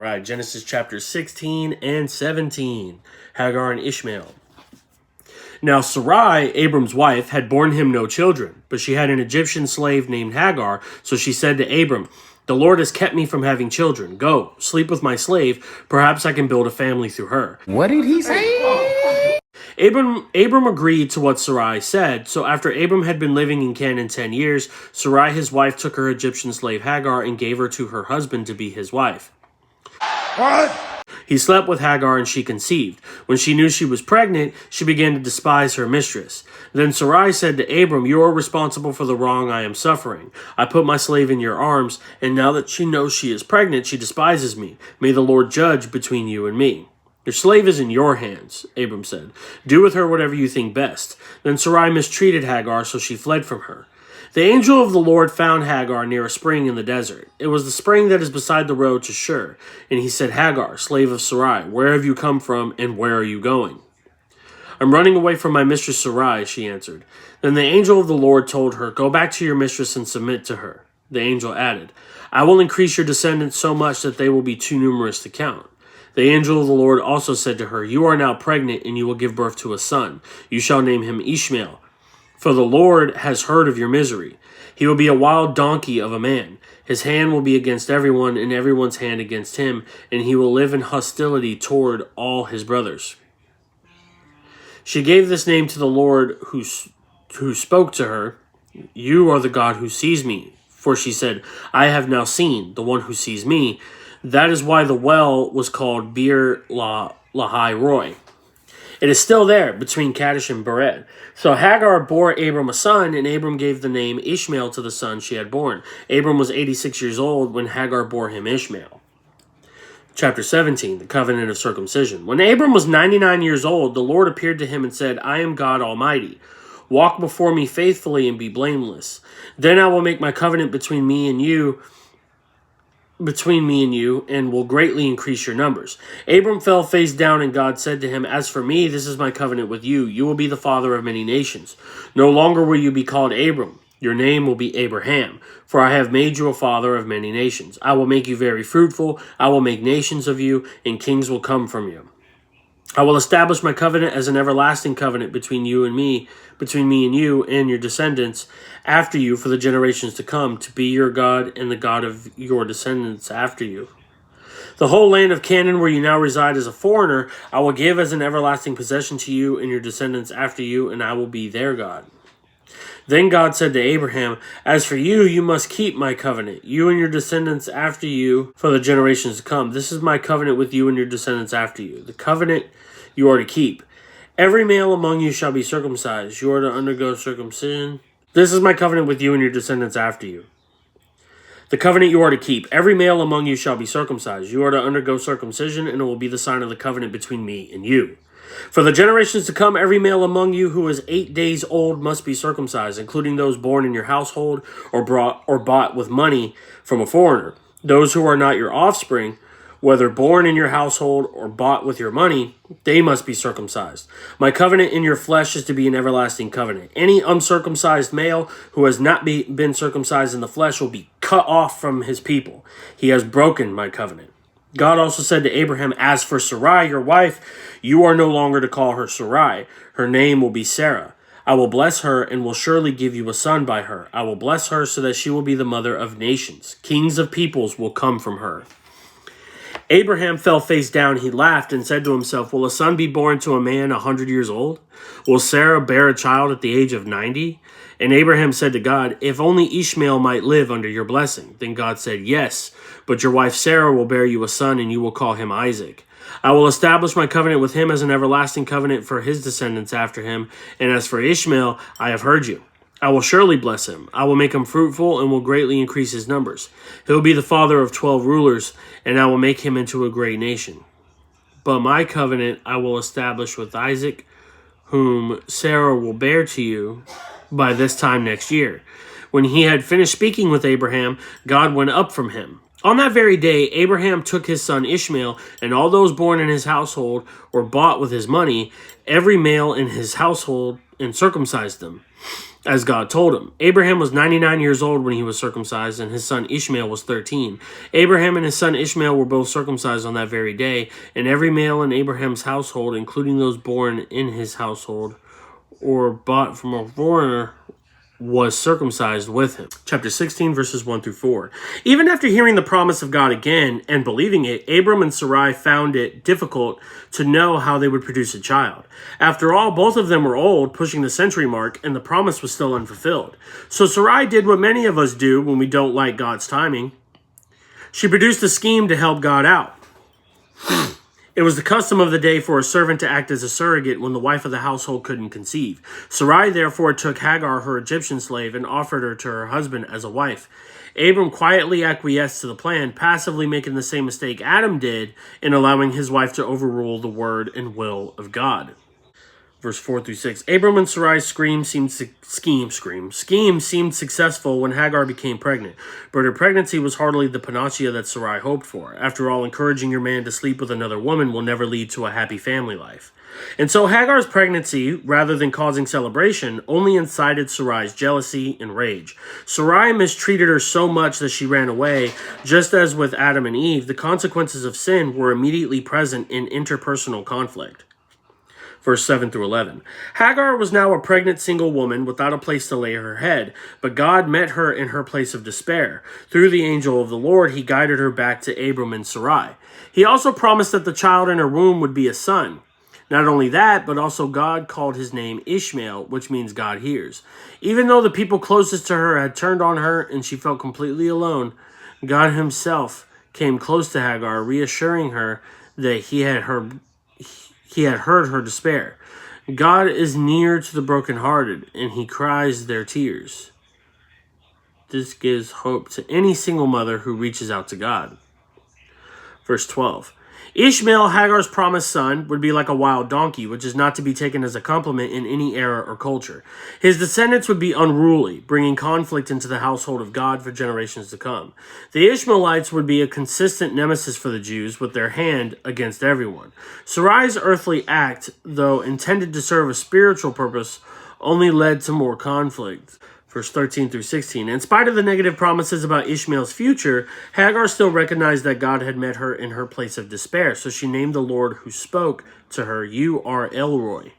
Right, Genesis chapter 16 and 17, Hagar and Ishmael. Now Sarai, Abram's wife, had borne him no children, but she had an Egyptian slave named Hagar, so she said to Abram, "The Lord has kept me from having children. Go, sleep with my slave, perhaps I can build a family through her." What did he say? Abram agreed to what Sarai said, so after Abram had been living in Canaan 10 years, Sarai his wife took her Egyptian slave Hagar and gave her to her husband to be his wife. What? He slept with Hagar and she conceived. When she knew she was pregnant, she began to despise her mistress. Then Sarai said to Abram, "You are responsible for the wrong I am suffering. I put my slave in your arms, and now that she knows she is pregnant, she despises me. May the Lord judge between you and me." "Your slave is in your hands," Abram said. "Do with her whatever you think best." Then Sarai mistreated Hagar, so she fled from her. The angel of the Lord found Hagar near a spring in the desert. It was the spring that is beside the road to Shur. And he said, "Hagar, slave of Sarai, where have you come from and where are you going?" "I'm running away from my mistress Sarai," she answered. Then the angel of the Lord told her, "Go back to your mistress and submit to her." The angel added, "I will increase your descendants so much that they will be too numerous to count." The angel of the Lord also said to her, "You are now pregnant and you will give birth to a son. You shall name him Ishmael. For the Lord has heard of your misery. He will be a wild donkey of a man. His hand will be against everyone, and everyone's hand against him, and he will live in hostility toward all his brothers." She gave this name to the Lord who spoke to her, "You are the God who sees me." For she said, "I have now seen the one who sees me." That is why the well was called Bir Lahai Roi. It is still there between Kadesh and Bered. So Hagar bore Abram a son, and Abram gave the name Ishmael to the son she had born. Abram was 86 years old when Hagar bore him Ishmael. Chapter 17, the covenant of circumcision. When Abram was 99 years old, the Lord appeared to him and said, "I am God Almighty. Walk before me faithfully and be blameless. Then I will make my covenant between me and you, and will greatly increase your numbers." Abram fell face down, and God said to him, "As for me, this is my covenant with you. You will be the father of many nations. No longer will you be called Abram. Your name will be Abraham, for I have made you a father of many nations. I will make you very fruitful. I will make nations of you, and kings will come from you. I will establish my covenant as an everlasting covenant between me and you and your descendants after you for the generations to come, to be your God and the God of your descendants after you. The whole land of Canaan where you now reside as a foreigner, I will give as an everlasting possession to you and your descendants after you, and I will be their God." Then God said to Abraham, "As for you, you must keep my covenant, you and your descendants after you for the generations to come. This is my covenant with you and your descendants after you, the covenant you are to keep. Every male among you shall be circumcised. You are to undergo circumcision. This is my covenant with you and your descendants after you. The covenant you are to keep. Every male among you shall be circumcised. You are to undergo circumcision, and it will be the sign of the covenant between me and you. For the generations to come, every male among you who is 8 days old must be circumcised, including those born in your household or bought with money from a foreigner. Those who are not your offspring, whether born in your household or bought with your money, they must be circumcised. My covenant in your flesh is to be an everlasting covenant. Any uncircumcised male who has not been circumcised in the flesh will be cut off from his people. He has broken my covenant. God also said to Abraham, "As for Sarai, your wife, you are no longer to call her Sarai. Her name will be Sarah. I will bless her and will surely give you a son by her. I will bless her so that she will be the mother of nations. Kings of peoples will come from her." Abraham fell face down. He laughed and said to himself, "Will a son be born to a man 100 years old? Will Sarah bear a child at the age of 90? And Abraham said to God, "If only Ishmael might live under your blessing." Then God said, "Yes, but your wife Sarah will bear you a son, and you will call him Isaac. I will establish my covenant with him as an everlasting covenant for his descendants after him. And as for Ishmael, I have heard you. I will surely bless him. I will make him fruitful and will greatly increase his numbers. He will be the father of 12 rulers, and I will make him into a great nation. But my covenant I will establish with Isaac, whom Sarah will bear to you by this time next year." When he had finished speaking with Abraham, God went up from him. On that very day, Abraham took his son Ishmael and all those born in his household or bought with his money, every male in his household and circumcised them, as God told him. Abraham was 99 years old when he was circumcised, and his son Ishmael was 13. Abraham and his son Ishmael were both circumcised on that very day, and every male in Abraham's household, including those born in his household or bought from a foreigner, was circumcised with him. Chapter 16, verses 1 through 4. Even after hearing the promise of God again and believing it, Abram and Sarai found it difficult to know how they would produce a child. After all, both of them were old, pushing the century mark, and the promise was still unfulfilled. So Sarai did what many of us do when we don't like God's timing. She produced a scheme to help God out. It was the custom of the day for a servant to act as a surrogate when the wife of the household couldn't conceive. Sarai therefore took Hagar, her Egyptian slave, and offered her to her husband as a wife. Abram quietly acquiesced to the plan, passively making the same mistake Adam did in allowing his wife to overrule the word and will of God. Verse 4 through 6. Abram and Sarai's scheme seemed successful when Hagar became pregnant, but her pregnancy was hardly the panacea that Sarai hoped for. After all, encouraging your man to sleep with another woman will never lead to a happy family life. And so Hagar's pregnancy, rather than causing celebration, only incited Sarai's jealousy and rage. Sarai mistreated her so much that she ran away. Just as with Adam and Eve, the consequences of sin were immediately present in interpersonal conflict. Verse 7 through 11. Hagar was now a pregnant single woman without a place to lay her head, but God met her in her place of despair. Through the angel of the Lord, he guided her back to Abram and Sarai. He also promised that the child in her womb would be a son. Not only that, but also God called his name Ishmael, which means God hears. Even though the people closest to her had turned on her and she felt completely alone, God himself came close to Hagar, reassuring her that he had heard her despair. God is near to the brokenhearted, and he cries their tears. This gives hope to any single mother who reaches out to God. Verse 12. Ishmael, Hagar's promised son, would be like a wild donkey, which is not to be taken as a compliment in any era or culture. His descendants would be unruly, bringing conflict into the household of God for generations to come. The Ishmaelites would be a consistent nemesis for the Jews, with their hand against everyone. Sarai's earthly act, though intended to serve a spiritual purpose, only led to more conflict. Verse 13 through 16. In spite of the negative promises about Ishmael's future, Hagar still recognized that God had met her in her place of despair, so she named the Lord who spoke to her, "You are El Roi,"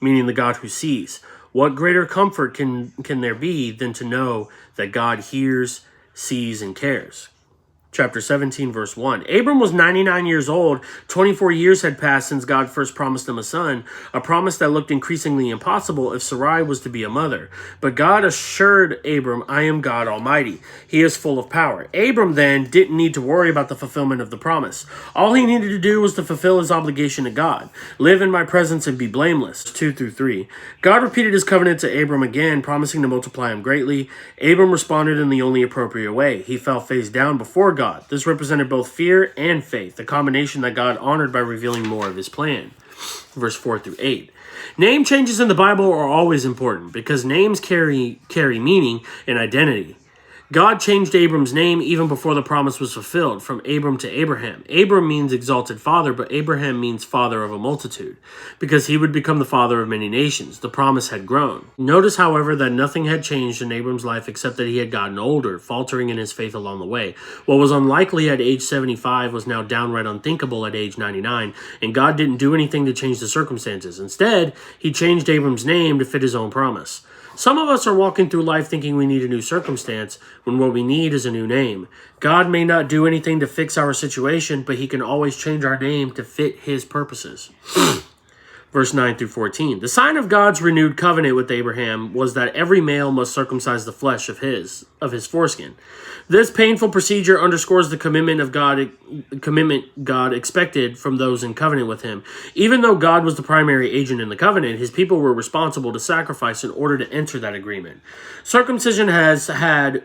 meaning the God who sees. What greater comfort can there be than to know that God hears, sees, and cares? Chapter 17, verse 1. Abram was 99 years old. 24 years had passed since God first promised him a son, a promise that looked increasingly impossible if Sarai was to be a mother. But God assured Abram, "I am God Almighty. He is full of power." Abram then didn't need to worry about the fulfillment of the promise. All he needed to do was to fulfill his obligation to God. Live in my presence and be blameless. 2 through 3. God repeated his covenant to Abram again, promising to multiply him greatly. Abram responded in the only appropriate way. He fell face down before God. This represented both fear and faith, a combination that God honored by revealing more of his plan. Verse 4 through 8. Name changes in the Bible are always important because names carry meaning and identity. God changed Abram's name even before the promise was fulfilled, from Abram to Abraham. Abram means exalted father, but Abraham means father of a multitude, because he would become the father of many nations. The promise had grown. Notice, however, that nothing had changed in Abram's life except that he had gotten older, faltering in his faith along the way. What was unlikely at age 75 was now downright unthinkable at age 99, and God didn't do anything to change the circumstances. Instead, he changed Abram's name to fit his own promise. Some of us are walking through life thinking we need a new circumstance, when what we need is a new name. God may not do anything to fix our situation, but he can always change our name to fit his purposes. Verse 9 through 14. The sign of God's renewed covenant with Abraham was that every male must circumcise the flesh of his foreskin. This painful procedure underscores the commitment God expected from those in covenant with him. Even though God was the primary agent in the covenant, his people were responsible to sacrifice in order to enter that agreement. Circumcision had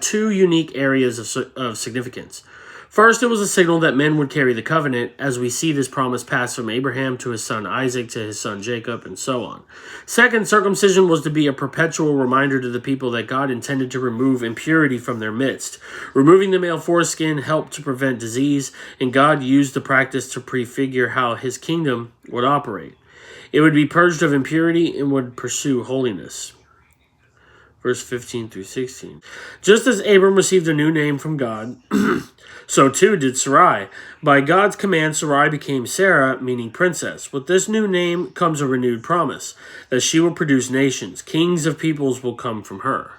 two unique areas of significance. First, it was a signal that men would carry the covenant, as we see this promise passed from Abraham to his son Isaac to his son Jacob, and so on. Second, circumcision was to be a perpetual reminder to the people that God intended to remove impurity from their midst. Removing the male foreskin helped to prevent disease, and God used the practice to prefigure how his kingdom would operate. It would be purged of impurity and would pursue holiness. Verse 15 through 16. Just as Abram received a new name from God, so too did Sarai. By God's command, Sarai became Sarah, meaning princess. With this new name comes a renewed promise, that she will produce nations. Kings of peoples will come from her.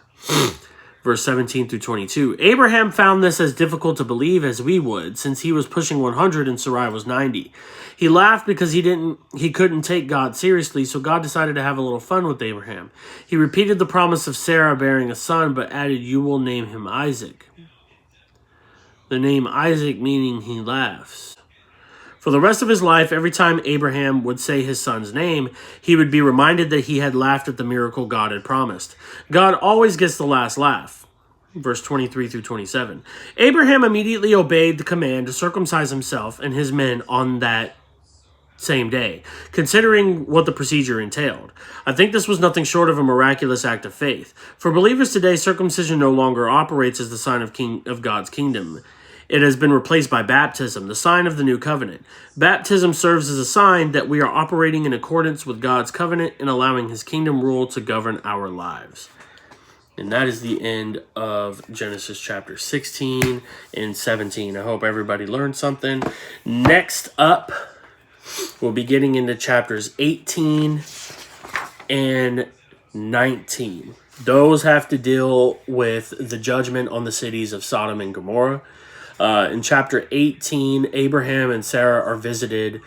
Verse 17 through 22. Abraham found this as difficult to believe as we would, since he was pushing 100 and Sarai was 90. He laughed because he couldn't take God seriously, so God decided to have a little fun with Abraham. He repeated the promise of Sarah bearing a son, but added, "You will name him Isaac." The name Isaac meaning he laughs. For the rest of his life, every time Abraham would say his son's name, he would be reminded that he had laughed at the miracle God had promised. God always gets the last laugh. Verse 23 through 27. Abraham immediately obeyed the command to circumcise himself and his men on that same day, considering what the procedure entailed. I think this was nothing short of a miraculous act of faith. For believers today, circumcision no longer operates as the sign of God's kingdom. It has been replaced by baptism, the sign of the new covenant. Baptism serves as a sign that we are operating in accordance with God's covenant and allowing his kingdom rule to govern our lives. And that is the end of Genesis chapter 16 and 17. I hope everybody learned something. Next up, we'll be getting into chapters 18 and 19. Those have to deal with the judgment on the cities of Sodom and Gomorrah. In chapter 18, Abraham and Sarah are visited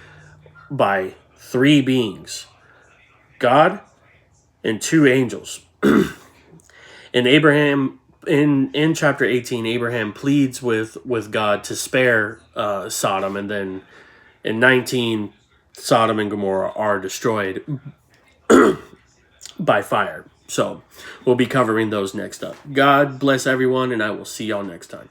by three beings, God and two angels. And Abraham, in chapter 18, Abraham pleads with God to spare Sodom, and then in 19, Sodom and Gomorrah are destroyed by fire. So we'll be covering those next up. God bless everyone, and I will see y'all next time.